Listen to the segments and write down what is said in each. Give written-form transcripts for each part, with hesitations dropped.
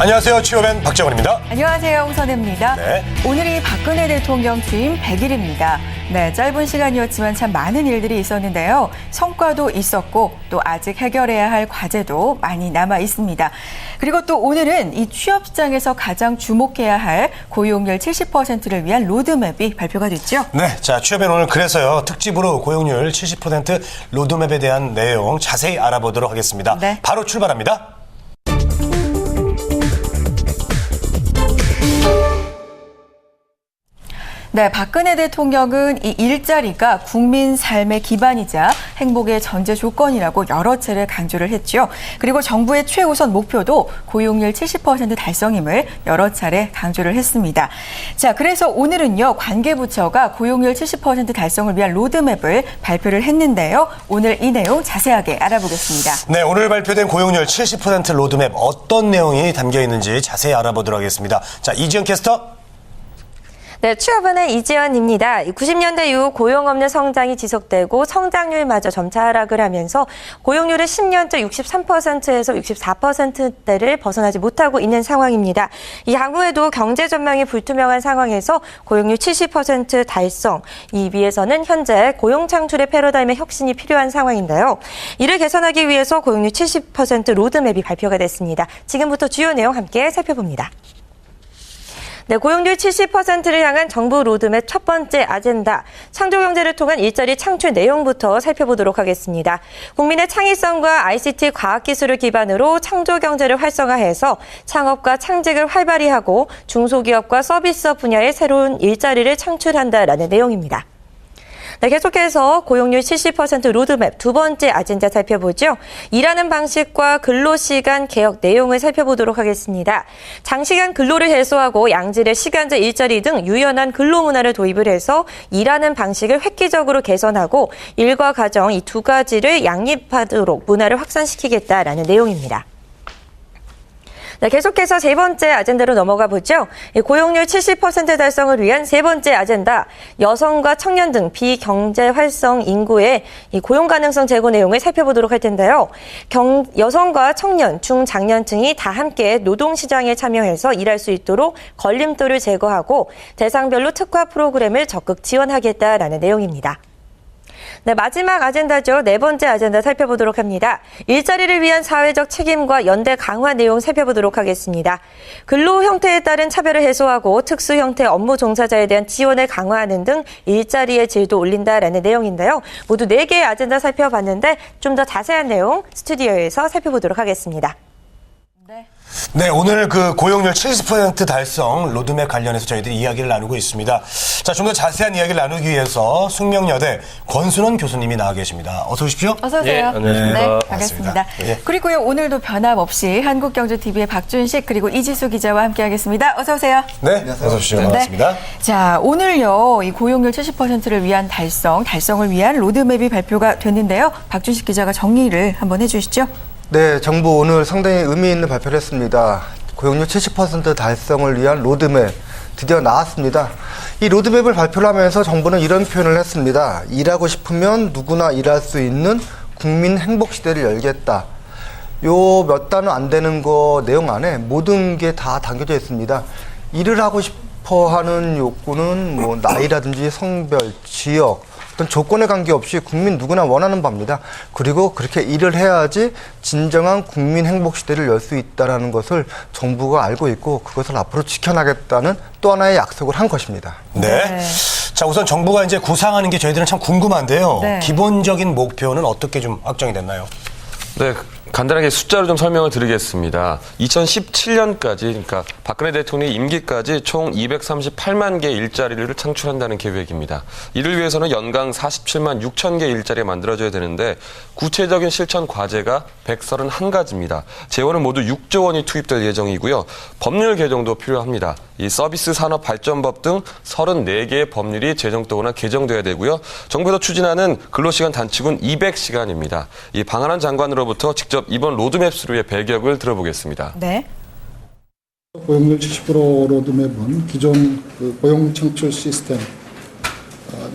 안녕하세요. 취업엔 박정원입니다. 안녕하세요. 홍선혜입니다. 네. 오늘이 박근혜 대통령 취임 100일입니다. 네, 짧은 시간이었지만 참 많은 일들이 있었는데요. 성과도 있었고 또 아직 해결해야 할 과제도 많이 남아 있습니다. 그리고 또 오늘은 이 취업 시장에서 가장 주목해야 할 고용률 70%를 위한 로드맵이 발표가 됐죠. 네, 자 취업엔 오늘 그래서요. 특집으로 고용률 70% 로드맵에 대한 내용 자세히 알아보도록 하겠습니다. 네. 바로 출발합니다. 네, 박근혜 대통령은 이 일자리가 국민 삶의 기반이자 행복의 전제 조건이라고 여러 차례 강조를 했죠. 그리고 정부의 최우선 목표도 고용률 70% 달성임을 여러 차례 강조를 했습니다. 자, 그래서 오늘은요, 관계부처가 고용률 70% 달성을 위한 로드맵을 발표를 했는데요. 오늘 이 내용 자세하게 알아보겠습니다. 네, 오늘 발표된 고용률 70% 로드맵 어떤 내용이 담겨 있는지 자세히 알아보도록 하겠습니다. 자, 이지연 캐스터. 네, 취업은의 이지연입니다. 90년대 이후 고용 없는 성장이 지속되고 성장률마저 점차 하락을 하면서 고용률은 10년째 63%에서 64%대를 벗어나지 못하고 있는 상황입니다. 이 향후에도 경제 전망이 불투명한 상황에서 고용률 70% 달성, 이 위해서는 현재 고용 창출의 패러다임의 혁신이 필요한 상황인데요. 이를 개선하기 위해서 고용률 70% 로드맵이 발표가 됐습니다. 지금부터 주요 내용 함께 살펴봅니다. 네, 고용률 70%를 향한 정부 로드맵 첫 번째 아젠다, 창조경제를 통한 일자리 창출 내용부터 살펴보도록 하겠습니다. 국민의 창의성과 ICT 과학기술을 기반으로 창조경제를 활성화해서 창업과 창직을 활발히 하고 중소기업과 서비스업 분야의 새로운 일자리를 창출한다라는 내용입니다. 네, 계속해서 고용률 70% 로드맵 두 번째 아젠다 살펴보죠. 일하는 방식과 근로시간 개혁 내용을 살펴보도록 하겠습니다. 장시간 근로를 해소하고 양질의 시간제 일자리 등 유연한 근로 문화를 도입을 해서 일하는 방식을 획기적으로 개선하고 일과 가정 이 두 가지를 양립하도록 문화를 확산시키겠다라는 내용입니다. 네, 계속해서 세 번째 아젠다로 넘어가 보죠. 고용률 70% 달성을 위한 세 번째 아젠다, 여성과 청년 등 비경제 활성 인구의 이 고용 가능성 제고 내용을 살펴보도록 할 텐데요. 여성과 청년, 중장년층이 다 함께 노동시장에 참여해서 일할 수 있도록 걸림돌을 제거하고 대상별로 특화 프로그램을 적극 지원하겠다라는 내용입니다. 네, 마지막 아젠다죠. 네 번째 아젠다 살펴보도록 합니다. 일자리를 위한 사회적 책임과 연대 강화 내용 살펴보도록 하겠습니다. 근로 형태에 따른 차별을 해소하고 특수 형태 업무 종사자에 대한 지원을 강화하는 등 일자리의 질도 올린다라는 내용인데요. 모두 4개의 아젠다 살펴봤는데 좀 더 자세한 내용 스튜디오에서 살펴보도록 하겠습니다. 네, 오늘 그 고용률 70% 달성 로드맵 관련해서 저희들이 이야기를 나누고 있습니다. 자, 좀 더 자세한 이야기를 나누기 위해서 숙명여대 권순원 교수님이 나와 계십니다. 어서 오십시오. 어서 오세요. 예, 안녕하십니까. 네, 반갑습니다. 예. 그리고요, 오늘도 변함없이 한국경제TV의 박준식 그리고 이지수 기자와 함께하겠습니다. 어서 오세요. 네, 어서 오십시오. 반갑습니다. 자, 오늘요, 이 고용률 70%를 위한 달성을 위한 로드맵이 발표가 됐는데요. 박준식 기자가 정리를 한번 해주시죠. 네, 정부 오늘 상당히 의미 있는 발표를 했습니다. 고용률 70% 달성을 위한 로드맵 드디어 나왔습니다. 이 로드맵을 발표를 하면서 정부는 이런 표현을 했습니다. 일하고 싶으면 누구나 일할 수 있는 국민 행복 시대를 열겠다. 요 몇 단어 안 되는 거 내용 안에 모든 게 다 담겨져 있습니다. 일을 하고 싶어 하는 욕구는 뭐 나이라든지 성별, 지역, 어떤 조건에 관계없이 국민 누구나 원하는 바입니다. 그리고 그렇게 일을 해야지 진정한 국민 행복 시대를 열 수 있다는 것을 정부가 알고 있고 그것을 앞으로 지켜나겠다는 또 하나의 약속을 한 것입니다. 네. 자, 우선 정부가 이제 구상하는 게 저희들은 참 궁금한데요. 네. 기본적인 목표는 어떻게 좀 확정이 됐나요? 네, 간단하게 숫자로 좀 설명을 드리겠습니다. 2017년까지, 그러니까 박근혜 대통령의 임기까지 총 238만 개의 일자리를 창출한다는 계획입니다. 이를 위해서는 연간 47만 6천 개의 일자리가 만들어져야 되는데 구체적인 실천 과제가 131가지입니다. 재원은 모두 6조 원이 투입될 예정이고요. 법률 개정도 필요합니다. 이 서비스 산업 발전법 등 34개의 법률이 제정되거나 개정돼야 되고요. 정부에서 추진하는 근로시간 단축은 200시간입니다. 이 방한한 장관으로부터 직접 이번 로드맵 수료의 배경을 들어보겠습니다. 네. 고용률 70% 로드맵은 기존 고용 창출 시스템,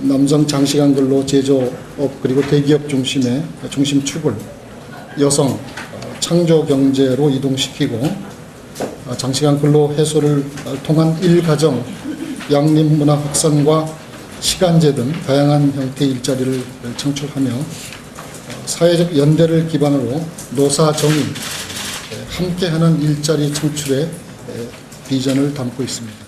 남성 장시간 근로 제조업 그리고 대기업 중심의 중심축을 여성 창조 경제로 이동시키고 장시간 근로 해소를 통한 일가정, 양립문화 확산과 시간제 등 다양한 형태의 일자리를 창출하며 사회적 연대를 기반으로 노사 정의, 함께하는 일자리 창출의 비전을 담고 있습니다.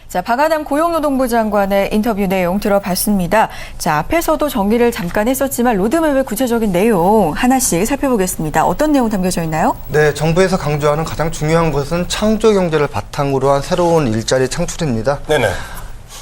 자, 박아남 고용노동부 장관의 인터뷰 내용 들어봤습니다. 자, 앞에서도 정리를 잠깐 했었지만 로드맵의 구체적인 내용 하나씩 살펴보겠습니다. 어떤 내용 담겨져 있나요? 네, 정부에서 강조하는 가장 중요한 것은 창조 경제를 바탕으로 한 새로운 일자리 창출입니다. 네네.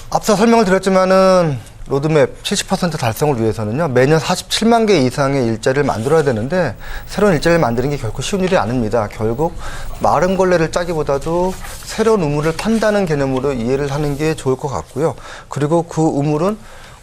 앞서 설명을 드렸지만은 로드맵 70% 달성을 위해서는요, 매년 47만 개 이상의 일자리를 만들어야 되는데 새로운 일자리를 만드는 게 결코 쉬운 일이 아닙니다. 결국 마른 걸레를 짜기보다도 새로운 우물을 판다는 개념으로 이해를 하는 게 좋을 것 같고요. 그리고 그 우물은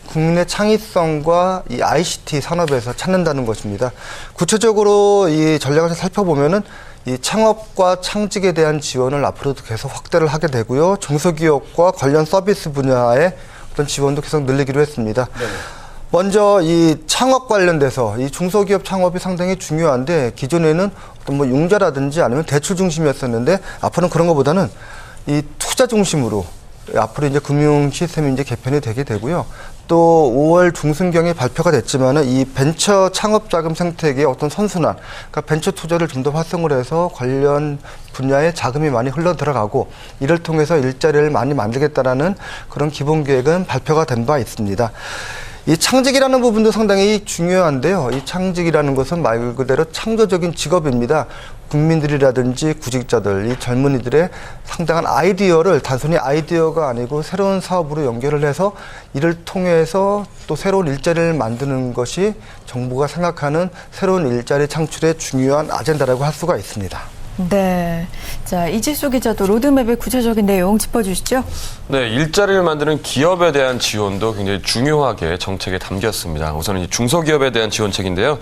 국민의 창의성과 이 ICT 산업에서 찾는다는 것입니다. 구체적으로 이 전략을 살펴보면은 이 창업과 창직에 대한 지원을 앞으로도 계속 확대를 하게 되고요. 중소기업과 관련 서비스 분야의 어떤 지원도 계속 늘리기로 했습니다. 네. 먼저 이 창업 관련돼서 이 중소기업 창업이 상당히 중요한데 기존에는 어떤 뭐 융자라든지 아니면 대출 중심이었었는데 앞으로는 그런 것보다는 이 투자 중심으로 앞으로 이제 금융 시스템이 이제 개편이 되게 되고요. 또 5월 중순경에 발표가 됐지만은 이 벤처 창업 자금 생태계의 어떤 선순환, 그러니까 벤처 투자를 좀 더 활성화를 해서 관련 분야에 자금이 많이 흘러 들어가고 이를 통해서 일자리를 많이 만들겠다라는 그런 기본 계획은 발표가 된 바 있습니다. 이 창직이라는 부분도 상당히 중요한데요. 이 창직이라는 것은 말 그대로 창조적인 직업입니다. 국민들이라든지 구직자들, 이 젊은이들의 상당한 아이디어를 단순히 아이디어가 아니고 새로운 사업으로 연결을 해서 이를 통해서 또 새로운 일자리를 만드는 것이 정부가 생각하는 새로운 일자리 창출의 중요한 아젠다라고 할 수가 있습니다. 네. 자, 이지수 기자도 로드맵의 구체적인 내용 짚어주시죠. 네, 일자리를 만드는 기업에 대한 지원도 굉장히 중요하게 정책에 담겼습니다. 우선은 중소기업에 대한 지원책인데요.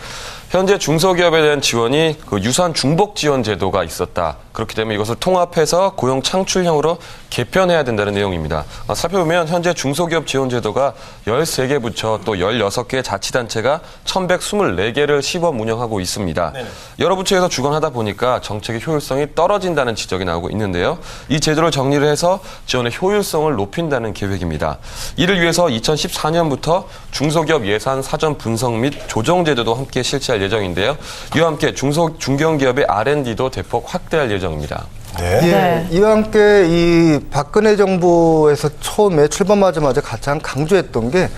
현재 중소기업에 대한 지원이 그 유산 중복 지원 제도가 있었다. 그렇기 때문에 이것을 통합해서 고용 창출형으로 개편해야 된다는 내용입니다. 살펴보면 현재 중소기업 지원 제도가 13개 부처 또 16개 자치단체가 1,124개를 시범 운영하고 있습니다. 네네. 여러 부처에서 주관하다 보니까 정책의 효율성이 떨어진다는 지적이 나오고 있는데요. 이 제도를 정리를 해서 지원의 효율성을 높인다는 계획입니다. 이를 위해서 2014년부터 중소기업 예산 사전 분석 및 조정 제도도 함께 실시할 예정인데요. 이와 함께 중견기업의 R&D도 대폭 확대할 예정입니다. 네. 예, 이와 함께 이 박근혜 정부에서 처음에 출범하자마자 가장 강조했던 게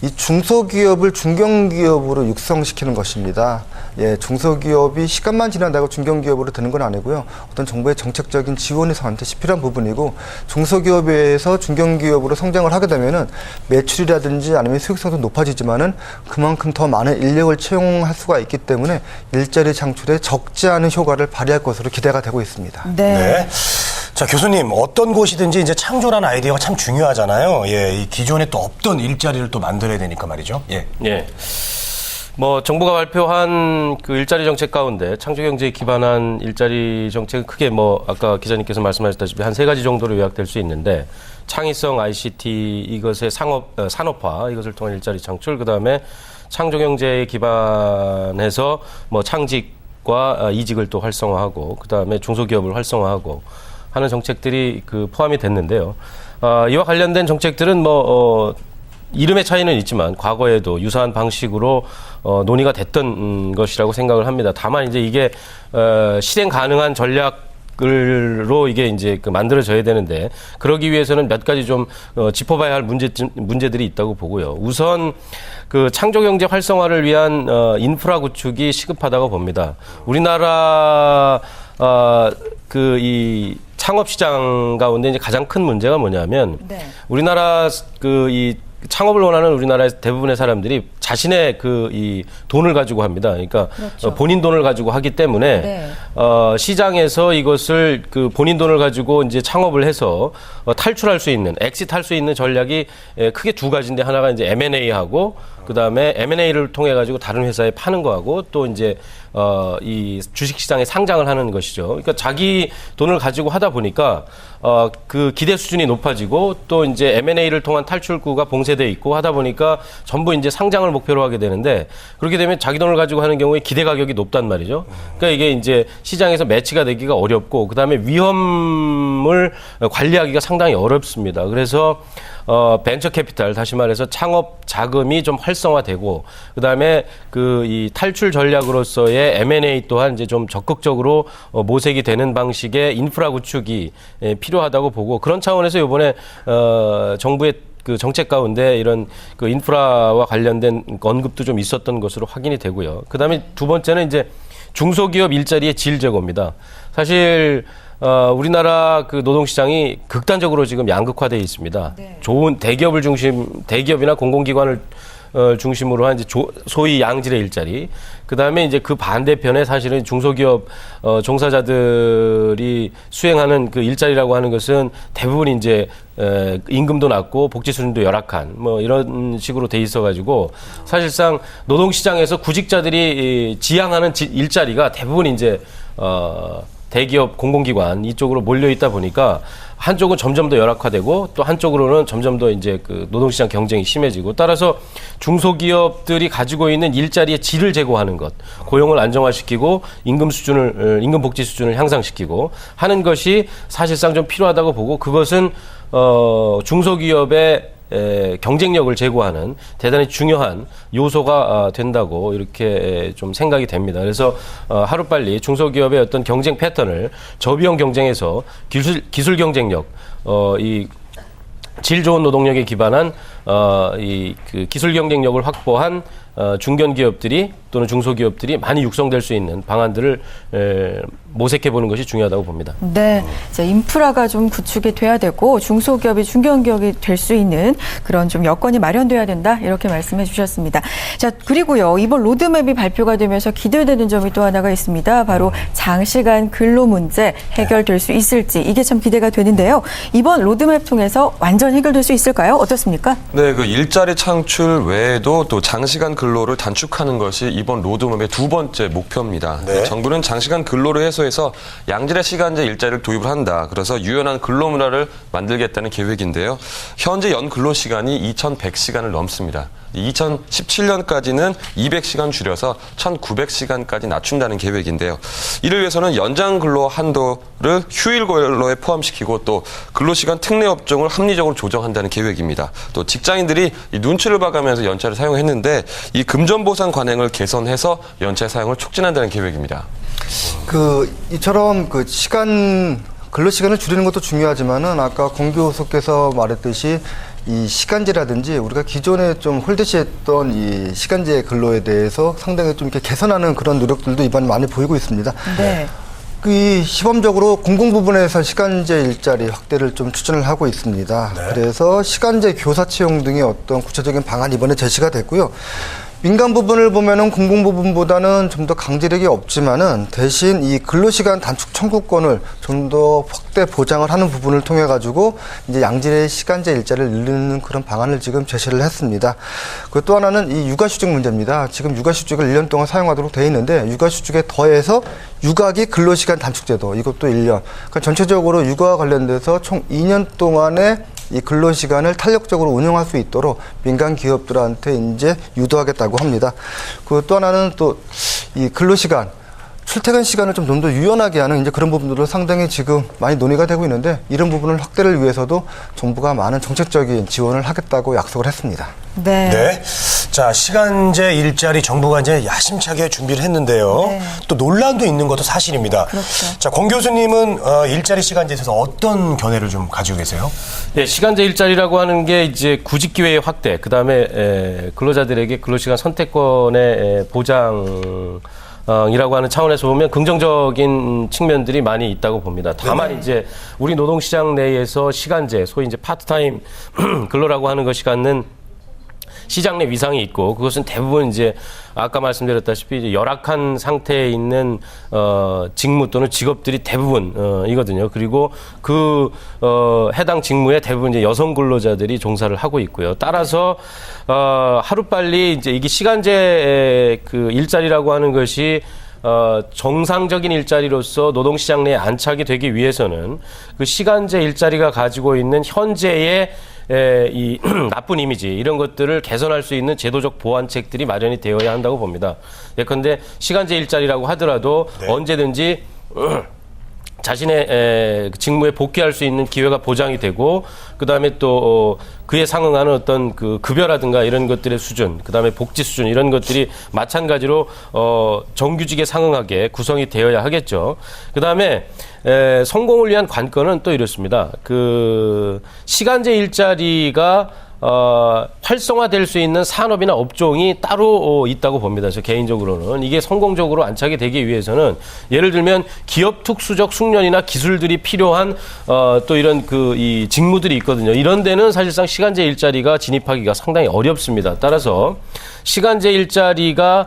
이 중소기업을 중견기업으로 육성시키는 것입니다. 예, 중소기업이 시간만 지난다고 중견기업으로 되는 건 아니고요. 어떤 정부의 정책적인 지원이 반드시 필요한 부분이고 중소기업에서 중견기업으로 성장을 하게 되면은 매출이라든지 아니면 수익성도 높아지지만은 그만큼 더 많은 인력을 채용할 수가 있기 때문에 일자리 창출에 적지 않은 효과를 발휘할 것으로 기대가 되고 있습니다. 네. 자, 교수님, 어떤 곳이든지 이제 창조라는 아이디어가 참 중요하잖아요. 예, 이 기존에 또 없던 일자리를 또 만들어야 되니까 말이죠. 예. 예. 뭐 정부가 발표한 그 일자리 정책 가운데 창조 경제에 기반한 일자리 정책은 크게 뭐 아까 기자님께서 말씀하셨다시피 한 3가지 정도로 요약될 수 있는데 창의성, ICT 이것의 산업화 이것을 통한 일자리 창출, 그다음에 창조 경제에 기반해서 뭐 창직과 이직을 또 활성화하고 그다음에 중소기업을 활성화하고 하는 정책들이 그 포함이 됐는데요. 이와 관련된 정책들은 이름의 차이는 있지만 과거에도 유사한 방식으로 논의가 됐던 것이라고 생각을 합니다. 다만 이제 이게 실행 가능한 전략으로 이게 이제 만들어져야 되는데 그러기 위해서는 몇 가지 좀 짚어봐야 할 문제들이 있다고 보고요. 우선 그 창조 경제 활성화를 위한 인프라 구축이 시급하다고 봅니다. 우리나라 이 창업 시장 가운데 이제 가장 큰 문제가 뭐냐면 네. 우리나라 이 창업을 원하는 우리나라의 대부분의 사람들이 자신의 이 돈을 가지고 합니다. 그러니까 그렇죠. 본인 돈을 가지고 하기 때문에 네. 시장에서 이것을 그 본인 돈을 가지고 이제 창업을 해서 탈출할 수 있는 엑시트할 수 있는 전략이 크게 2가지인데 하나가 이제 M&A하고 그다음에 M&A를 통해 가지고 다른 회사에 파는 거하고 또 이제 이 주식시장에 상장을 하는 것이죠. 그러니까 자기 돈을 가지고 하다 보니까 그 기대 수준이 높아지고 또 이제 M&A를 통한 탈출구가 봉쇄돼 있고 하다 보니까 전부 이제 상장을 목표로 하게 되는데 그렇게 되면 자기 돈을 가지고 하는 경우에 기대 가격이 높단 말이죠. 그러니까 이게 이제 시장에서 매치가 되기가 어렵고 그다음에 위험을 관리하기가 상당히 어렵습니다. 그래서 벤처 캐피탈, 다시 말해서 창업 자금이 좀 활성화되고 그다음에 이 탈출 전략으로서의 M&A 또한 이제 좀 적극적으로 모색이 되는 방식의 인프라 구축이 필요하다고 보고 그런 차원에서 이번에 정부의 그 정책 가운데 이런 그 인프라와 관련된 언급도 좀 있었던 것으로 확인이 되고요. 그다음에 두 번째는 이제 중소기업 일자리의 질 제고입니다. 사실 우리나라 그 노동시장이 극단적으로 지금 양극화되어 있습니다. 네. 좋은 대기업이나 공공기관을 중심으로 한 이제 소위 양질의 일자리. 그 다음에 이제 그 반대편에 사실은 중소기업 종사자들이 수행하는 그 일자리라고 하는 것은 대부분 이제 임금도 낮고 복지 수준도 열악한 뭐 이런 식으로 돼 있어가지고 사실상 노동시장에서 구직자들이 지향하는 일자리가 대부분 이제 대기업 공공기관 이쪽으로 몰려 있다 보니까 한쪽은 점점 더 열악화되고 또 한쪽으로는 점점 더 이제 그 노동시장 경쟁이 심해지고 따라서 중소기업들이 가지고 있는 일자리의 질을 제고하는 것, 고용을 안정화시키고 임금 복지 수준을 향상시키고 하는 것이 사실상 좀 필요하다고 보고 그것은 중소기업의 경쟁력을 제고하는 대단히 중요한 요소가 된다고 이렇게 좀 생각이 됩니다. 그래서 하루빨리 중소기업의 어떤 경쟁 패턴을 저비용 경쟁에서 기술 경쟁력, 이 질 좋은 노동력에 기반한 그 기술 경쟁력을 확보한 중견기업들이 또는 중소기업들이 많이 육성될 수 있는 방안들을 모색해보는 것이 중요하다고 봅니다. 네, 이제 인프라가 좀 구축이 돼야 되고 중소기업이 중견기업이 될 수 있는 그런 좀 여건이 마련돼야 된다 이렇게 말씀해 주셨습니다. 자, 그리고요 이번 로드맵이 발표가 되면서 기대되는 점이 또 하나가 있습니다. 바로 장시간 근로 문제 해결될 수 있을지 이게 참 기대가 되는데요. 이번 로드맵 통해서 완전 해결될 수 있을까요? 어떻습니까? 네, 그 일자리 창출 외에도 또 장시간 근로를 단축하는 것이 이번 로드맵의 두 번째 목표입니다. 네. 정부는 장시간 근로를 해소해서 양질의 시간제 일자리를 도입을 한다. 그래서 유연한 근로 문화를 만들겠다는 계획인데요. 현재 연 근로 시간이 2,100시간을 넘습니다. 2017년까지는 200시간 줄여서 1,900시간까지 낮춘다는 계획인데요. 이를 위해서는 연장 근로 한도를 휴일 근로에 포함시키고 또 근로시간 특례 업종을 합리적으로 조정한다는 계획입니다. 또 직장인들이 이 눈치를 봐가면서 연차를 사용했는데 이 금전보상 관행을 개선해서 연차 사용을 촉진한다는 계획입니다. 이처럼 근로 시간을 줄이는 것도 중요하지만은 아까 공 교수께서 말했듯이 이 시간제라든지 우리가 기존에 좀 홀대시했던 이 시간제 근로에 대해서 상당히 좀 이렇게 개선하는 그런 노력들도 이번에 많이 보이고 있습니다. 네. 이 시범적으로 공공 부분에서 시간제 일자리 확대를 좀 추진을 하고 있습니다. 네. 그래서 시간제 교사 채용 등의 어떤 구체적인 방안이 이번에 제시가 됐고요. 민간 부분을 보면은 공공 부분보다는 좀 더 강제력이 없지만은 대신 이 근로시간 단축 청구권을 좀 더 확대 보장을 하는 부분을 통해 가지고 이제 양질의 시간제 일자리를 늘리는 그런 방안을 지금 제시를 했습니다. 그 또 하나는 이 육아휴직 문제입니다. 지금 육아휴직을 1년 동안 사용하도록 돼 있는데 육아휴직에 더해서 육아기 근로시간 단축제도 이것도 1년. 그러니까 전체적으로 육아와 관련돼서 총 2년 동안의 이 근로시간을 탄력적으로 운영할 수 있도록 민간 기업들한테 이제 유도하겠다고 합니다. 그 또 하나는 또 이 근로시간, 출퇴근 시간을 좀 더 유연하게 하는 이제 그런 부분들도 상당히 지금 많이 논의가 되고 있는데 이런 부분을 확대를 위해서도 정부가 많은 정책적인 지원을 하겠다고 약속을 했습니다. 네. 네. 자, 시간제 일자리 정부가 이제 야심차게 준비를 했는데요. 네. 또 논란도 있는 것도 사실입니다. 그렇죠. 자, 권 교수님은 일자리 시간제에 있어서 어떤 견해를 좀 가지고 계세요? 네, 시간제 일자리라고 하는 게 이제 구직 기회의 확대, 그 다음에 근로자들에게 근로시간 선택권의 보장 이라고 하는 차원에서 보면 긍정적인 측면들이 많이 있다고 봅니다. 다만 이제 우리 노동시장 내에서 시간제, 소위 이제 파트타임 근로라고 하는 것이 갖는 시장 내 위상이 있고 그것은 대부분 이제 아까 말씀드렸다시피 이제 열악한 상태에 있는 직무 또는 직업들이 대부분 이거든요. 그리고 해당 직무에 대부분 이제 여성 근로자들이 종사를 하고 있고요. 따라서 하루빨리 이제 이게 시간제 그 일자리라고 하는 것이 정상적인 일자리로서 노동시장 내에 안착이 되기 위해서는 그 시간제 일자리가 가지고 있는 현재의 이 나쁜 이미지 이런 것들을 개선할 수 있는 제도적 보완책들이 마련이 되어야 한다고 봅니다. 예컨대 시간제 일자리라고 하더라도 네. 언제든지 자신의 직무에 복귀할 수 있는 기회가 보장이 되고, 그 다음에 또 그에 상응하는 어떤 그 급여라든가 이런 것들의 수준, 그 다음에 복지 수준 이런 것들이 마찬가지로 정규직에 상응하게 구성이 되어야 하겠죠. 그 다음에 성공을 위한 관건은 또 이렇습니다. 그 시간제 일자리가 활성화될 수 있는 산업이나 업종이 따로 있다고 봅니다. 저 개인적으로는 이게 성공적으로 안착이 되기 위해서는 예를 들면 기업 특수적 숙련이나 기술들이 필요한 또 이런 이 직무들이 있거든요. 이런 데는 사실상 시간제 일자리가 진입하기가 상당히 어렵습니다. 따라서 시간제 일자리가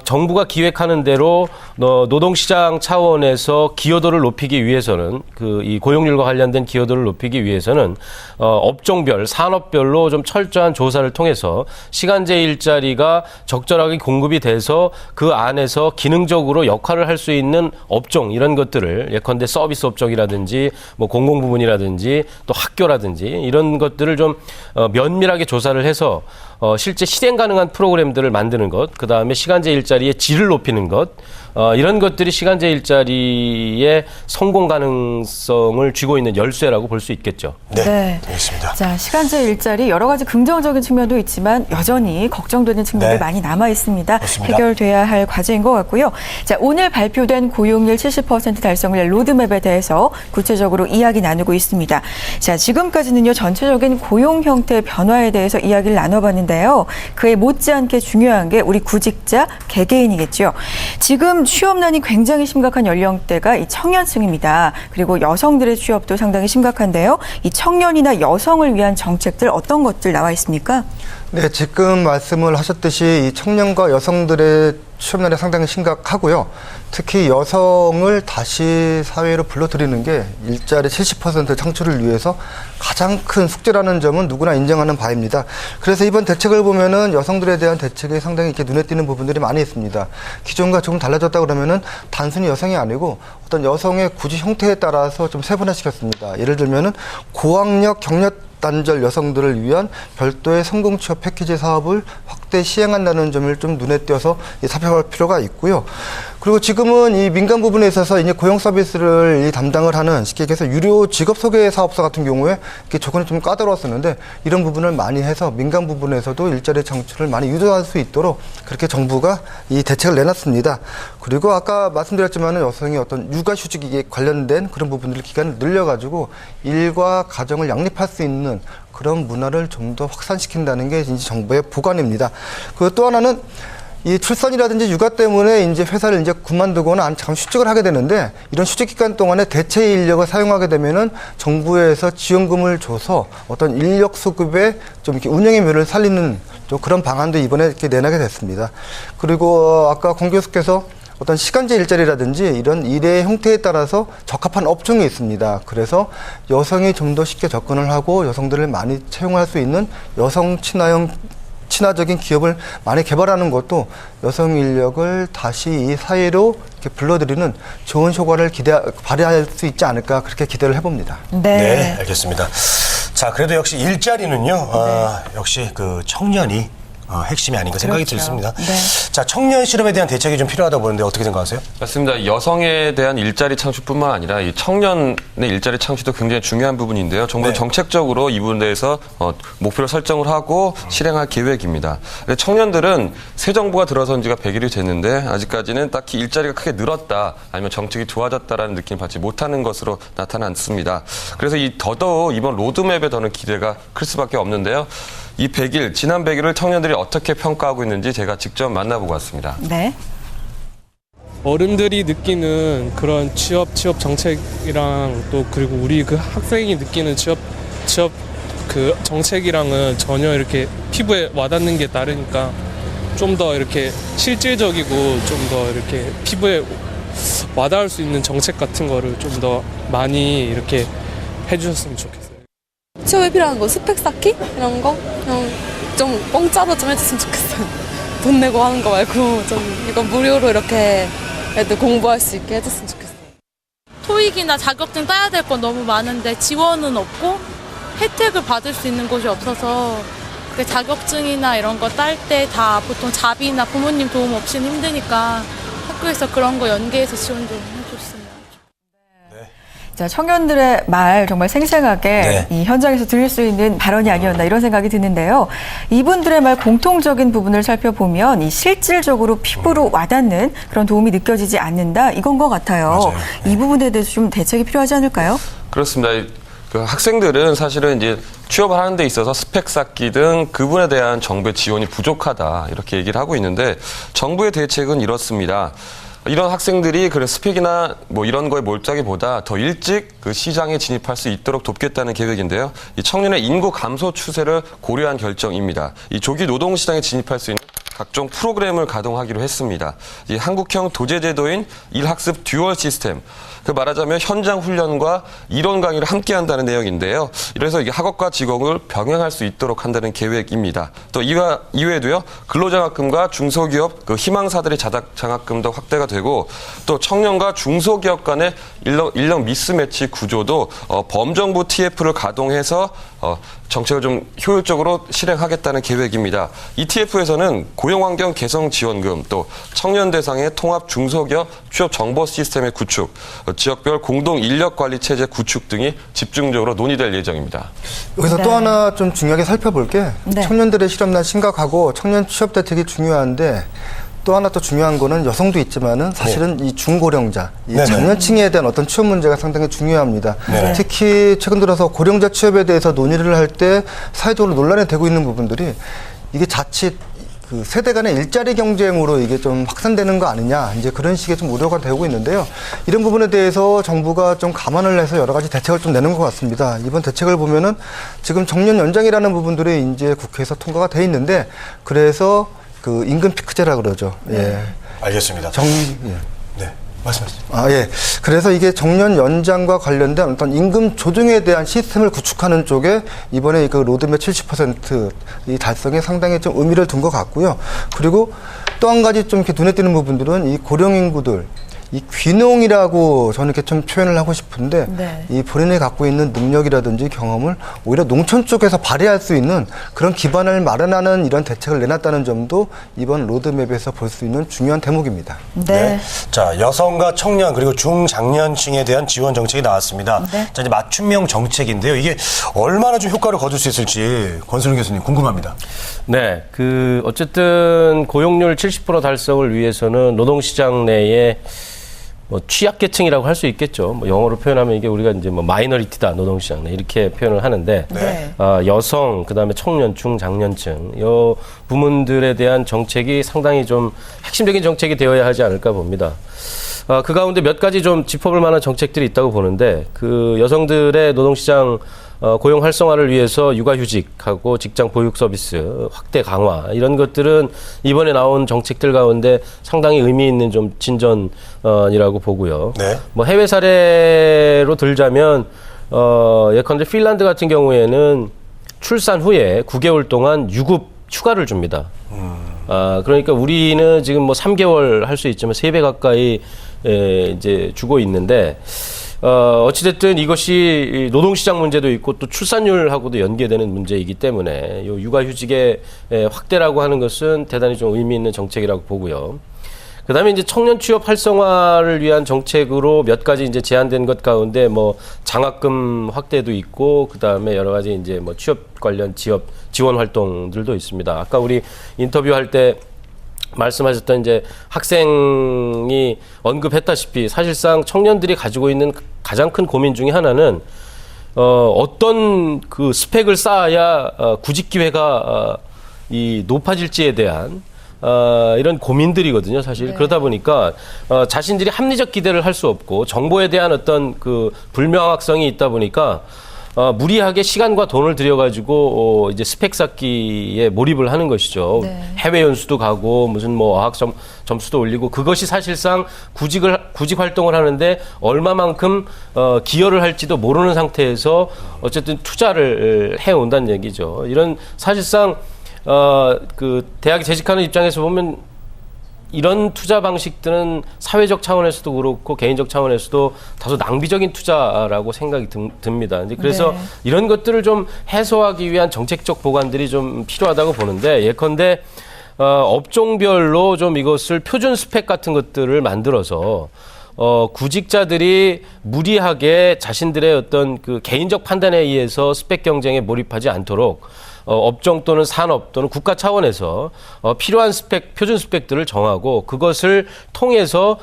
정부가 기획하는 대로 노동시장 차원에서 기여도를 높이기 위해서는 이 고용률과 관련된 기여도를 높이기 위해서는 업종별, 산업별로 좀 철저한 조사를 통해서 시간제 일자리가 적절하게 공급이 돼서 그 안에서 기능적으로 역할을 할 수 있는 업종 이런 것들을 예컨대 서비스 업종이라든지 뭐 공공부문이라든지 또 학교라든지 이런 것들을 좀 면밀하게 조사를 해서 실제 실행 가능한 프로그램들을 만드는 것, 그 다음에 시간제 일자리의 질을 높이는 것, 이런 것들이 시간제 일자리의 성공 가능성을 쥐고 있는 열쇠라고 볼 수 있겠죠. 네. 알겠습니다. 자, 시간제 일자리 여러 가지 긍정적인 측면도 있지만 여전히 걱정되는 측면이 많이 남아 있습니다. 그렇습니다. 해결돼야 할 과제인 것 같고요. 자, 오늘 발표된 고용률 70% 달성을 위한 로드맵에 대해서 구체적으로 이야기 나누고 있습니다. 자, 지금까지는요, 전체적인 고용 형태 변화에 대해서 이야기를 나눠봤는데요. 그에 못지않게 중요한 게 우리 구직자, 개개인이겠죠. 지금 취업난이 굉장히 심각한 연령대가 이 청년층입니다. 그리고 여성들의 취업도 상당히 심각한데요. 이 청년이나 여성을 위한 정책들 어떤 것들 나와 있습니까? 네, 지금 말씀을 하셨듯이 이 청년과 여성들의 취업난이 상당히 심각하고요. 특히 여성을 다시 사회로 불러들이는 게 일자리 70% 창출을 위해서 가장 큰 숙제라는 점은 누구나 인정하는 바입니다. 그래서 이번 대책을 보면은 여성들에 대한 대책이 상당히 이렇게 눈에 띄는 부분들이 많이 있습니다. 기존과 조금 달라졌다 그러면은 단순히 여성이 아니고 어떤 여성의 구직 형태에 따라서 좀 세분화시켰습니다. 예를 들면은 고학력 경력 단절 여성들을 위한 별도의 성공 취업 패키지 사업을 확대 시행한다는 점을 좀 눈에 띄어서 살펴볼 필요가 있고요. 그리고 지금은 이 민간 부분에 있어서 이제 고용 서비스를 담당을 하는 쉽게 얘기해서 유료 직업 소개 사업소 같은 경우에 이렇게 조건이 좀 까다로웠었는데 이런 부분을 많이 해서 민간 부분에서도 일자리 창출을 많이 유도할 수 있도록 그렇게 정부가 이 대책을 내놨습니다. 그리고 아까 말씀드렸지만은 여성이 어떤 육아휴직에 관련된 그런 부분들 기간을 늘려가지고 일과 가정을 양립할 수 있는 그런 문화를 좀 더 확산시킨다는 게 이제 정부의 보관입니다. 그 또 하나는 이 출산이라든지 육아 때문에 이제 회사를 이제 그만두거나 잠시 휴직을 하게 되는데 이런 휴직 기간 동안에 대체 인력을 사용하게 되면은 정부에서 지원금을 줘서 어떤 인력 수급에 좀 이렇게 운영의 묘를 살리는 좀 그런 방안도 이번에 이렇게 내놓게 됐습니다. 그리고 아까 공 교수께서 어떤 시간제 일자리라든지 이런 일의 형태에 따라서 적합한 업종이 있습니다. 그래서 여성이 좀 더 쉽게 접근을 하고 여성들을 많이 채용할 수 있는 여성 친화적인 기업을 많이 개발하는 것도 여성 인력을 다시 이 사회로 이렇게 불러들이는 좋은 효과를 발휘할 수 있지 않을까 그렇게 기대를 해봅니다. 네, 알겠습니다. 자, 그래도 역시 일자리는요, 역시 그 청년이 핵심이 아닌가 생각이 들습니다. 네. 자, 청년 실업에 대한 대책이 좀 필요하다고 보는데 어떻게 생각하세요? 맞습니다. 여성에 대한 일자리 창출뿐만 아니라 이 청년의 일자리 창출도 굉장히 중요한 부분인데요. 정부는 정책적으로 이 부분에 대해서 목표를 설정을 하고 실행할 계획입니다. 근데 청년들은 새 정부가 들어선 지가 100일이 됐는데 아직까지는 딱히 일자리가 크게 늘었다 아니면 정책이 좋아졌다라는 느낌을 받지 못하는 것으로 나타났습니다. 그래서 더더욱 이번 로드맵에 더는 기대가 클 수밖에 없는데요. 이 100일, 지난 100일을 청년들이 어떻게 평가하고 있는지 제가 직접 만나보고 왔습니다. 네. 어른들이 느끼는 그런 취업 정책이랑 또 그리고 우리 그 학생이 느끼는 취업 그 정책이랑은 전혀 이렇게 피부에 와닿는 게 다르니까 좀 더 이렇게 실질적이고 좀 더 이렇게 피부에 와닿을 수 있는 정책 같은 거를 좀 더 많이 이렇게 해주셨으면 좋겠어요. 취업에 필요한 거 스펙 쌓기? 이런 거? 그냥 좀 공짜로 좀 해줬으면 좋겠어요. 돈 내고 하는 거 말고 좀 이건 무료로 이렇게 애들 공부할 수 있게 해줬으면 좋겠어요. 토익이나 자격증 따야 될 건 너무 많은데 지원은 없고 혜택을 받을 수 있는 곳이 없어서 자격증이나 이런 거 딸 때 다 보통 자비나 부모님 도움 없이는 힘드니까 학교에서 그런 거 연계해서 지원 좀 해줬으면. 자, 청년들의 말 정말 생생하게 네. 이 현장에서 들을 수 있는 발언이 아니었나 이런 생각이 드는데요. 이분들의 말 공통적인 부분을 살펴보면 이 실질적으로 피부로 와닿는 그런 도움이 느껴지지 않는다 이건 것 같아요. 맞아요. 이 부분에 대해서 좀 대책이 필요하지 않을까요? 그렇습니다. 그 학생들은 사실은 이제 취업을 하는 데 있어서 스펙 쌓기 등 그분에 대한 정부의 지원이 부족하다 이렇게 얘기를 하고 있는데 정부의 대책은 이렇습니다. 이런 학생들이 그런 스펙이나 뭐 이런 거에 몰두하기보다 더 일찍 그 시장에 진입할 수 있도록 돕겠다는 계획인데요. 이 청년의 인구 감소 추세를 고려한 결정입니다. 이 조기 노동 시장에 진입할 수 있는 각종 프로그램을 가동하기로 했습니다. 이 한국형 도제제도인 일학습 듀얼 시스템. 그 말하자면 현장 훈련과 이론 강의를 함께 한다는 내용인데요. 이래서 이게 학업과 직업을 병행할 수 있도록 한다는 계획입니다. 또 이외에도요, 근로장학금과 중소기업 그 희망사들의 장학금도 확대가 되고 또 청년과 중소기업 간의 인력 미스매치 구조도 범정부 TF를 가동해서 정책을 좀 효율적으로 실행하겠다는 계획입니다. 이 TF에서는 고용환경 개선 지원금, 또 청년 대상의 통합 중소기업 취업 정보 시스템의 구축, 지역별 공동 인력 관리 체제 구축 등이 집중적으로 논의될 예정입니다. 여기서 네. 또 하나 좀 중요하게 살펴볼 게 네. 청년들의 실업난 심각하고 청년 취업 대책이 중요한데 또 하나 또 중요한 거는 여성도 있지만은 사실은 이 중고령자, 이 네네. 장년층에 대한 어떤 취업 문제가 상당히 중요합니다. 네네. 특히 최근 들어서 고령자 취업에 대해서 논의를 할 때 사회적으로 논란이 되고 있는 부분들이 이게 자칫 그 세대 간의 일자리 경쟁으로 이게 좀 확산되는 거 아니냐, 이제 그런 식의 좀 우려가 되고 있는데요. 이런 부분에 대해서 정부가 좀 감안을 해서 여러 가지 대책을 좀 내는 것 같습니다. 이번 대책을 보면은 지금 정년 연장이라는 부분들이 이제 국회에서 통과가 돼 있는데 그래서 그 임금 피크제라 그러죠. 예. 알겠습니다. 예. 네, 말씀하세요. 예. 그래서 이게 정년 연장과 관련된 어떤 임금 조정에 대한 시스템을 구축하는 쪽에 이번에 그 로드맵 70% 이 달성에 상당히 좀 의미를 둔 것 같고요. 그리고 또 한 가지 좀 이렇게 눈에 띄는 부분들은 이 고령 인구들, 이 귀농이라고 저는 이렇게 좀 표현을 하고 싶은데 네. 이 본인이 갖고 있는 능력이라든지 경험을 오히려 농촌 쪽에서 발휘할 수 있는 그런 기반을 마련하는 이런 대책을 내놨다는 점도 이번 로드맵에서 볼 수 있는 중요한 대목입니다. 네. 자, 여성과 청년 그리고 중장년층에 대한 지원 정책이 나왔습니다. 네. 자, 이제 맞춤형 정책인데요. 이게 얼마나 좀 효과를 거둘 수 있을지 권순우 교수님 궁금합니다. 네, 그 어쨌든 고용률 70% 달성을 위해서는 노동시장 내에 뭐 취약계층이라고 할 수 있겠죠. 뭐 영어로 표현하면 이게 우리가 이제 뭐 마이너리티다 노동시장 내 이렇게 표현을 하는데 네. 여성 그다음에 청년 중장년층 이 부문들에 대한 정책이 상당히 좀 핵심적인 정책이 되어야 하지 않을까 봅니다. 그 가운데 몇 가지 좀 짚어볼 만한 정책들이 있다고 보는데 그 여성들의 노동시장 고용 활성화를 위해서 육아휴직하고 직장 보육 서비스 확대 강화 이런 것들은 이번에 나온 정책들 가운데 상당히 의미 있는 좀 진전이라고 보고요. 네. 뭐 해외 사례로 들자면 예컨대 핀란드 같은 경우에는 출산 후에 9개월 동안 유급 휴가를 줍니다. 그러니까 우리는 지금 뭐 3개월 할 수 있지만 3배 가까이 이제 주고 있는데 어찌됐든 이것이 노동시장 문제도 있고 또 출산율하고도 연계되는 문제이기 때문에 요 육아휴직의 확대라고 하는 것은 대단히 좀 의미 있는 정책이라고 보고요. 그다음에 이제 청년 취업 활성화를 위한 정책으로 몇 가지 이제 제안된 것 가운데 뭐 장학금 확대도 있고 그다음에 여러 가지 이제 뭐 취업 관련 지원 활동들도 있습니다. 아까 우리 인터뷰할 때 말씀하셨던 이제 학생이 언급했다시피 사실상 청년들이 가지고 있는 가장 큰 고민 중에 하나는 어떤 그 스펙을 쌓아야 구직 기회가 이 높아질지에 대한 이런 고민들이거든요, 사실. 네. 그러다 보니까 자신들이 합리적 기대를 할 수 없고 정보에 대한 어떤 그 불명확성이 있다 보니까 무리하게 시간과 돈을 들여가지고 이제 스펙 쌓기에 몰입을 하는 것이죠. 네. 해외 연수도 가고 무슨 뭐 어학 점수도 올리고 그것이 사실상 구직 활동을 하는데 얼마만큼 기여를 할지도 모르는 상태에서 어쨌든 투자를 해 온다는 얘기죠. 이런 사실상 그 대학에 재직하는 입장에서 보면 이런 투자 방식들은 사회적 차원에서도 그렇고 개인적 차원에서도 다소 낭비적인 투자라고 생각이 듭니다. 이제 그래서 네. 이런 것들을 좀 해소하기 위한 정책적 보완들이 좀 필요하다고 보는데 예컨대 업종별로 좀 이것을 표준 스펙 같은 것들을 만들어서 구직자들이 무리하게 자신들의 어떤 그 개인적 판단에 의해서 스펙 경쟁에 몰입하지 않도록 업종 또는 산업 또는 국가 차원에서 필요한 스펙, 표준 스펙들을 정하고 그것을 통해서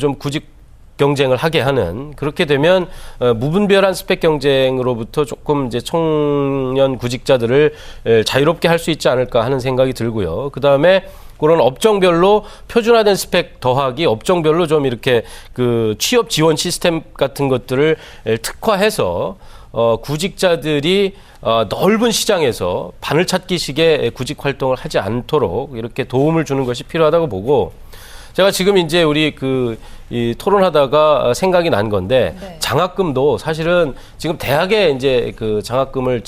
좀 구직 경쟁을 하게 하는, 그렇게 되면 무분별한 스펙 경쟁으로부터 조금 이제 청년 구직자들을 자유롭게 할 수 있지 않을까 하는 생각이 들고요. 그다음에 그런 업종별로 표준화된 스펙 더하기 업종별로 좀 이렇게 그 취업 지원 시스템 같은 것들을 특화해서 구직자들이 넓은 시장에서 바늘찾기식의 구직 활동을 하지 않도록 이렇게 도움을 주는 것이 필요하다고 보고, 제가 지금 이제 우리 이 토론하다가 생각이 난 건데, 네. 장학금도 사실은 지금 대학에 이제 그 장학금을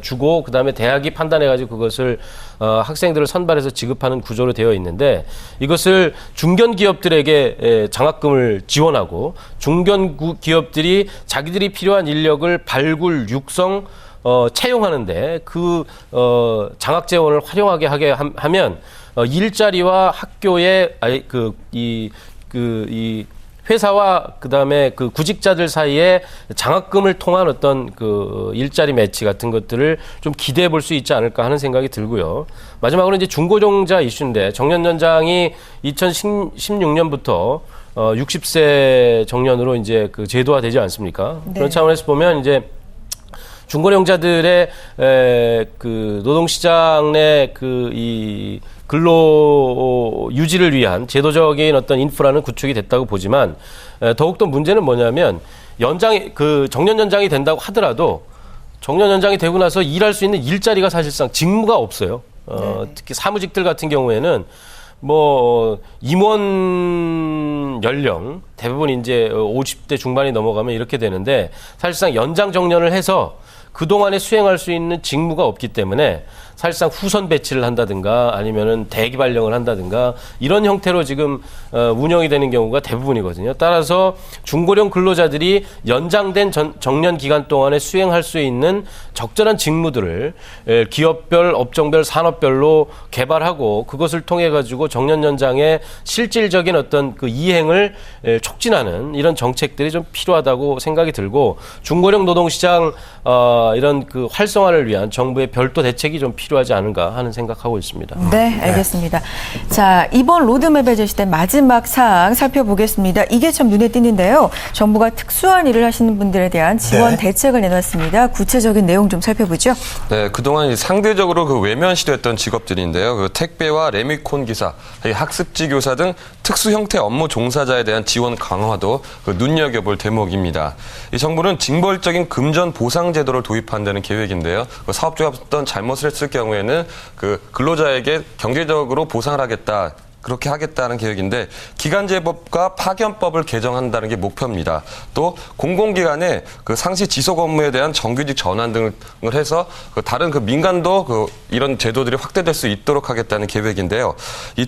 주고 그다음에 대학이 판단해가지고 그것을 학생들을 선발해서 지급하는 구조로 되어 있는데, 이것을 중견 기업들에게 장학금을 지원하고 중견 기업들이 자기들이 필요한 인력을 발굴, 육성, 채용하는데 그 장학 재원을 활용하게 하게 하면 일자리와 학교의 이 회사와 그다음에 그 구직자들 사이에 장학금을 통한 어떤 그 일자리 매치 같은 것들을 좀 기대해 볼 수 있지 않을까 하는 생각이 들고요. 마지막으로 이제 중고종자 이슈인데, 정년연장이 2016년부터 60세 정년으로 이제 그 제도화되지 않습니까? 네. 그런 차원에서 보면 이제 중고령자들의 그 노동시장 내 이 근로 유지를 위한 제도적인 어떤 인프라는 구축이 됐다고 보지만, 더욱더 문제는 뭐냐면 정년 연장이 된다고 하더라도 정년 연장이 되고 나서 일할 수 있는 일자리가 사실상 직무가 없어요. 특히 사무직들 같은 경우에는 뭐 임원 연령 대부분 이제 50대 중반이 넘어가면 이렇게 되는데, 사실상 연장 정년을 해서 그동안에 수행할 수 있는 직무가 없기 때문에 사실상 후선 배치를 한다든가 아니면은 대기 발령을 한다든가 이런 형태로 지금 운영이 되는 경우가 대부분이거든요. 따라서 중고령 근로자들이 연장된 정년 기간 동안에 수행할 수 있는 적절한 직무들을 기업별, 업종별, 산업별로 개발하고 그것을 통해 가지고 정년 연장의 실질적인 어떤 그 이행을 촉진하는 이런 정책들이 좀 필요하다고 생각이 들고, 중고령 노동시장 이런 그 활성화를 위한 정부의 별도 대책이 좀 필요하지 않은가 하는 생각하고 있습니다. 네, 알겠습니다. 자, 이번 로드맵에 제시된 마지막 사항 살펴보겠습니다. 이게 참 눈에 띄는데요. 정부가 특수한 일을 하시는 분들에 대한 지원 대책을 내놨습니다. 구체적인 내용 좀 살펴보죠. 네, 그동안 상대적으로 그 외면시됐던 직업들인데요. 그 택배와 레미콘 기사, 학습지 교사 등 특수 형태 업무 종사자에 대한 지원 강화도 눈여겨볼 대목입니다. 이 정부는 징벌적인 금전 보상 제도를 도입한다는 계획인데요. 사업주가 어떤 잘못을 했을 경우에는 그 근로자에게 경제적으로 보상을 하겠다, 그렇게 하겠다는 계획인데, 기간제법과 파견법을 개정한다는 게 목표입니다. 또 공공기관의 그 상시 지속 업무에 대한 정규직 전환 등을 해서 다른 그 민간도 이런 제도들이 확대될 수 있도록 하겠다는 계획인데요.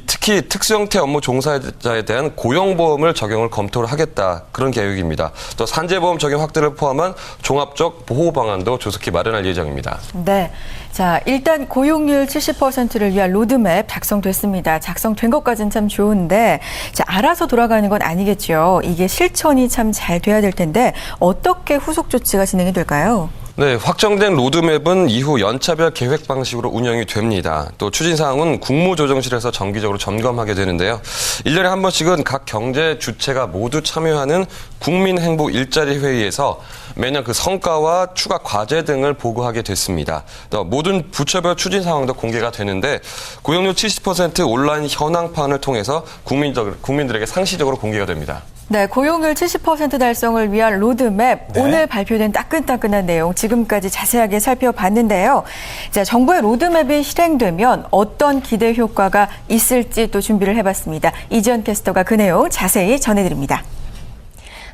특히 특수형태 업무 종사자에 대한 고용보험을 적용을 검토를 하겠다, 그런 계획입니다. 또 산재보험 적용 확대를 포함한 종합적 보호 방안도 조속히 마련할 예정입니다. 네. 자, 일단 고용률 70%를 위한 로드맵 작성됐습니다. 작성된 것까지는 참 좋은데, 자, 알아서 돌아가는 건 아니겠죠. 이게 실천이 참 잘 돼야 될 텐데 어떻게 후속 조치가 진행이 될까요? 네, 확정된 로드맵은 이후 연차별 계획 방식으로 운영이 됩니다. 또 추진 사항은 국무조정실에서 정기적으로 점검하게 되는데요. 1년에 한 번씩은 각 경제 주체가 모두 참여하는 국민행보 일자리 회의에서 매년 그 성과와 추가 과제 등을 보고하게 됐습니다. 또 모든 부처별 추진 사항도 공개가 되는데, 고용률 70% 온라인 현황판을 통해서 국민들에게 상시적으로 공개가 됩니다. 네, 고용률 70% 달성을 위한 로드맵, 네. 오늘 발표된 따끈따끈한 내용 지금까지 자세하게 살펴봤는데요. 자, 정부의 로드맵이 실행되면 어떤 기대 효과가 있을지 또 준비를 해봤습니다. 이지연 캐스터가 그 내용 자세히 전해드립니다.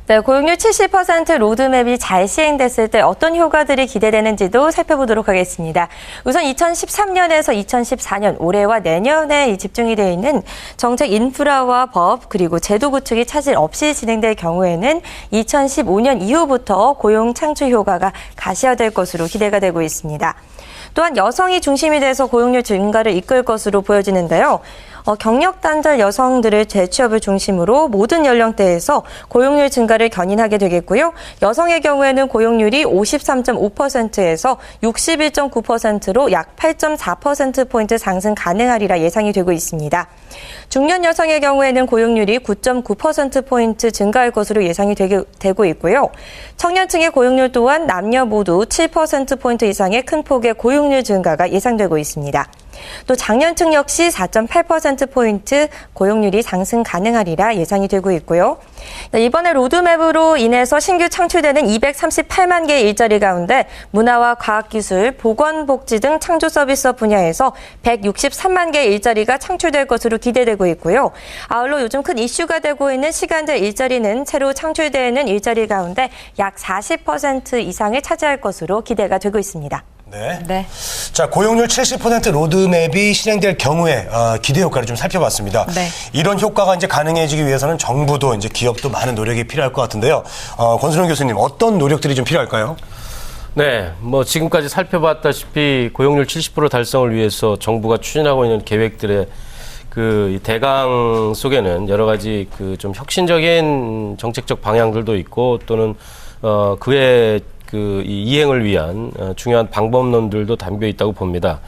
네, 고용률 70% 로드맵이 잘 시행됐을 때 어떤 효과들이 기대되는지도 살펴보도록 하겠습니다. 우선 2013년에서 2014년 올해와 내년에 집중이 되어 있는 정책 인프라와 법 그리고 제도 구축이 차질 없이 진행될 경우에는 2015년 이후부터 고용 창출 효과가 가시화될 것으로 기대가 되고 있습니다. 또한 여성이 중심이 돼서 고용률 증가를 이끌 것으로 보여지는데요. 경력 단절 여성들의 재취업을 중심으로 모든 연령대에서 고용률 증가를 견인하게 되겠고요. 여성의 경우에는 고용률이 53.5%에서 61.9%로 약 8.4%포인트 상승 가능하리라 예상이 되고 있습니다. 중년 여성의 경우에는 고용률이 9.9%포인트 증가할 것으로 예상이 되고 있고요. 청년층의 고용률 또한 남녀 모두 7%포인트 이상의 큰 폭의 고용률 증가가 예상되고 있습니다. 또 장년층 역시 4.8%포인트 고용률이 상승 가능하리라 예상이 되고 있고요. 이번에 로드맵으로 인해서 신규 창출되는 238만 개의 일자리 가운데 문화와 과학기술, 보건복지 등 창조 서비스 분야에서 163만 개의 일자리가 창출될 것으로 기대되고 있고요. 아울러 요즘 큰 이슈가 되고 있는 시간제 일자리는 새로 창출되는 일자리 가운데 약 40% 이상을 차지할 것으로 기대가 되고 있습니다. 네. 자, 고용률 70% 로드맵이 실행될 경우에 기대 효과를 좀 살펴봤습니다. 네. 이런 효과가 이제 가능해지기 위해서는 정부도 이제 기업도 많은 노력이 필요할 것 같은데요. 권순원 교수님, 어떤 노력들이 좀 필요할까요? 네, 뭐 지금까지 살펴봤다시피 고용률 70% 달성을 위해서 정부가 추진하고 있는 계획들의 그 대강 속에는 여러 가지 그 좀 혁신적인 정책적 방향들도 있고 또는 그의 그 이행을 위한 중요한 방법론들도 담겨 있다고 봅니다.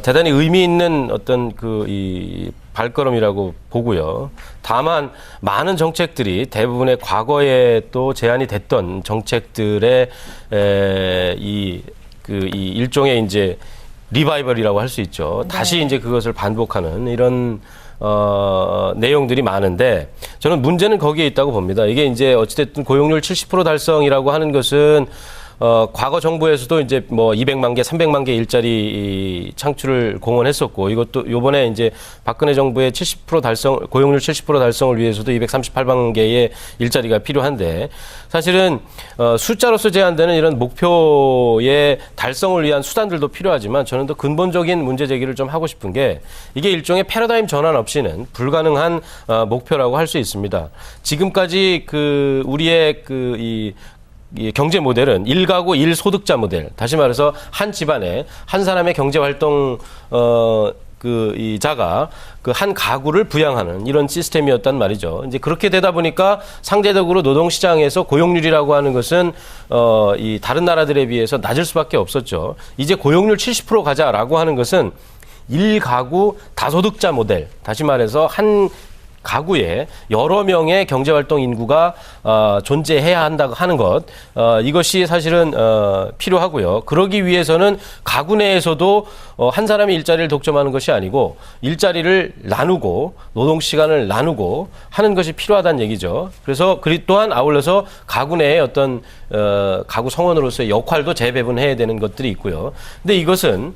대단히 의미 있는 어떤 이 발걸음이라고 보고요. 다만 많은 정책들이 대부분의 과거에 또 제안이 됐던 정책들의 이 일종의 이제 리바이벌이라고 할 수 있죠. 네. 다시 이제 그것을 반복하는 이런 내용들이 많은데 저는 문제는 거기에 있다고 봅니다. 이게 이제 어찌됐든 고용률 70% 달성이라고 하는 것은 과거 정부에서도 이제 뭐 200만 개, 300만 개 일자리 창출을 공언했었고 이것도 요번에 이제 박근혜 정부의 70% 달성, 고용률 70% 달성을 위해서도 238만 개의 일자리가 필요한데 사실은 숫자로서 제한되는 이런 목표의 달성을 위한 수단들도 필요하지만 저는 더 근본적인 문제 제기를 좀 하고 싶은 게 이게 일종의 패러다임 전환 없이는 불가능한 목표라고 할 수 있습니다. 지금까지 그 우리의 이 경제 모델은 1가구 1소득자 모델. 다시 말해서 한 집안에 한 사람의 경제 활동 이 자가 그 한 가구를 부양하는 이런 시스템이었단 말이죠. 이제 그렇게 되다 보니까 상대적으로 노동시장에서 고용률이라고 하는 것은 이 다른 나라들에 비해서 낮을 수밖에 없었죠. 이제 고용률 70% 가자라고 하는 것은 1가구 다소득자 모델. 다시 말해서 한 가구에 여러 명의 경제활동 인구가 존재해야 한다고 하는 것 이것이 사실은 필요하고요. 그러기 위해서는 가구 내에서도 한 사람이 일자리를 독점하는 것이 아니고 일자리를 나누고 노동시간을 나누고 하는 것이 필요하다는 얘기죠. 그래서 또한 아울러서 가구 내에 어떤 가구 성원으로서의 역할도 재배분해야 되는 것들이 있고요. 근데 이것은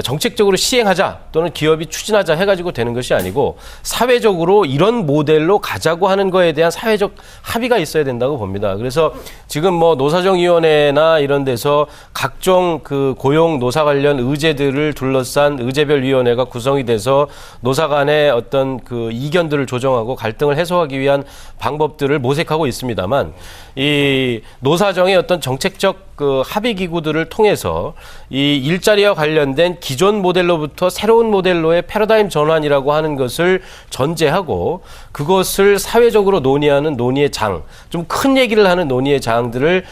정책적으로 시행하자 또는 기업이 추진하자 해가지고 되는 것이 아니고 사회적으로 이런 모델로 가자고 하는 거에 대한 사회적 합의가 있어야 된다고 봅니다. 그래서 지금 뭐 노사정위원회나 이런 데서 각종 그 고용 노사 관련 의제들을 둘러싼 의제별 위원회가 구성이 돼서 노사 간의 어떤 그 이견들을 조정하고 갈등을 해소하기 위한 방법들을 모색하고 있습니다만 이 노사정의 어떤 정책적 그 합의 기구들을 통해서 이 일자리와 관련된 기존 모델로부터 새로운 모델로의 패러다임 전환이라고 하는 것을 전제하고 그것을 사회적으로 논의하는 논의의 장, 좀 큰 얘기를 하는 논의의 장들을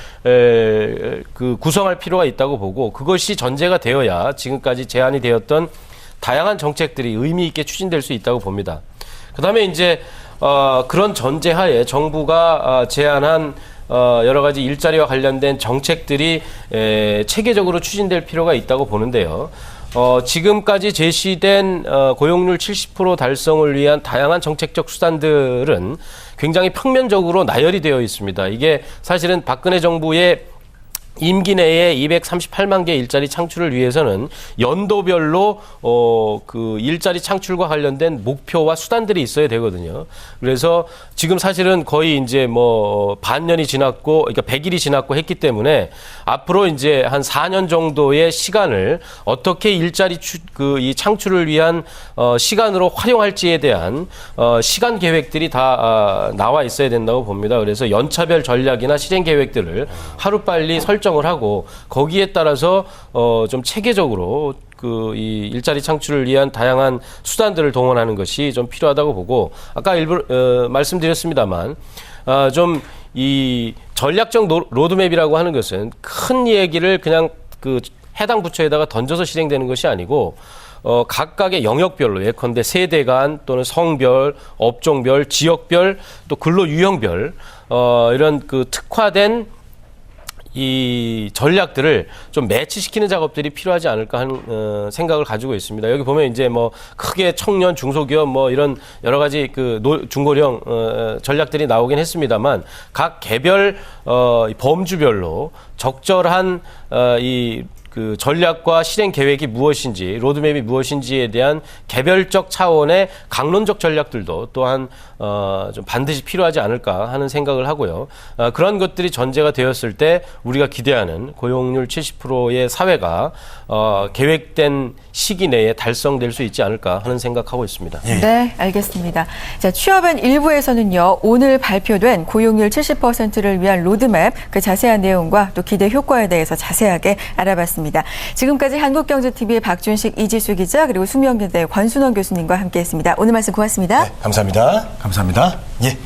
구성할 필요가 있다고 보고 그것이 전제가 되어야 지금까지 제안이 되었던 다양한 정책들이 의미 있게 추진될 수 있다고 봅니다. 그다음에 이제 그런 전제하에 정부가 제안한 여러 가지 일자리와 관련된 정책들이 체계적으로 추진될 필요가 있다고 보는데요. 지금까지 제시된 고용률 70% 달성을 위한 다양한 정책적 수단들은 굉장히 평면적으로 나열이 되어 있습니다. 이게 사실은 박근혜 정부의 임기 내에 238만 개 일자리 창출을 위해서는 연도별로 그 일자리 창출과 관련된 목표와 수단들이 있어야 되거든요. 그래서 지금 사실은 거의 이제 뭐 반년이 지났고 그러니까 100일이 지났고 했기 때문에 앞으로 이제 한 4년 정도의 시간을 어떻게 일자리 이 창출을 위한 시간으로 활용할지에 대한 시간 계획들이 다 나와 있어야 된다고 봅니다. 그래서 연차별 전략이나 실행 계획들을 하루빨리 설정 설정을 하고 거기에 따라서 좀 체계적으로 이 일자리 창출을 위한 다양한 수단들을 동원하는 것이 좀 필요하다고 보고 아까 일부 말씀드렸습니다만 좀 이 전략적 로드맵이라고 하는 것은 큰 얘기를 그냥 그 해당 부처에다가 던져서 실행되는 것이 아니고 각각의 영역별로 예컨대 세대 간 또는 성별, 업종별, 지역별 또 근로 유형별 이런 그 특화된 이 전략들을 좀 매치시키는 작업들이 필요하지 않을까 하는 생각을 가지고 있습니다. 여기 보면 이제 뭐 크게 청년, 중소기업 뭐 이런 여러 가지 그 중고령 전략들이 나오긴 했습니다만 각 개별 범주별로 적절한 그 전략과 실행 계획이 무엇인지, 로드맵이 무엇인지에 대한 개별적 차원의 강론적 전략들도 또한 좀 반드시 필요하지 않을까 하는 생각을 하고요. 그런 것들이 전제가 되었을 때 우리가 기대하는 고용률 70%의 사회가 계획된 시기 내에 달성될 수 있지 않을까 하는 생각하고 있습니다. 네, 알겠습니다. 자, 취업은 일부에서는요, 오늘 발표된 고용률 70%를 위한 로드맵, 그 자세한 내용과 또 기대 효과에 대해서 자세하게 알아봤습니다. 지금까지 한국경제TV의 박준식, 이지수 기자, 그리고 숙명여대 권순원 교수님과 함께했습니다. 오늘 말씀 고맙습니다. 네, 감사합니다. 감사합니다. 예.